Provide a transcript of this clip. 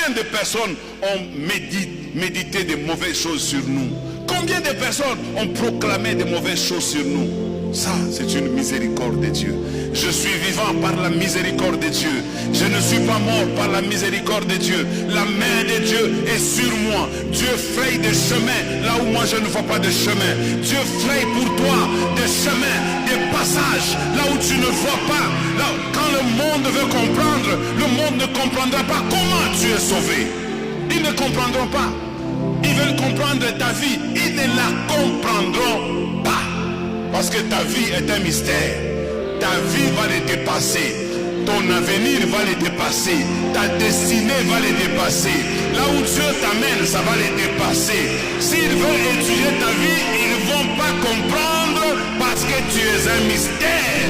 Combien de personnes ont médité de mauvaises choses sur nous? Combien de personnes ont proclamé de mauvaises choses sur nous? Ça, c'est une miséricorde de Dieu. Je suis vivant par la miséricorde de Dieu. Je ne suis pas mort par la miséricorde de Dieu. La main de Dieu est sur moi. Dieu fraye des chemins là où moi je ne vois pas de chemin. Dieu fraye pour toi des chemins, des passages là où tu ne vois pas. Là, quand le monde veut comprendre, le monde ne comprendra pas comment tu es sauvé. Ils ne comprendront pas. Ils veulent comprendre ta vie. Ils ne la comprendront pas. Parce que ta vie est un mystère. Ta vie va les dépasser. Ton avenir va les dépasser. Ta destinée va les dépasser. Là où Dieu t'amène, ça va les dépasser. S'ils veulent étudier ta vie, ils ne vont pas comprendre parce que tu es un mystère.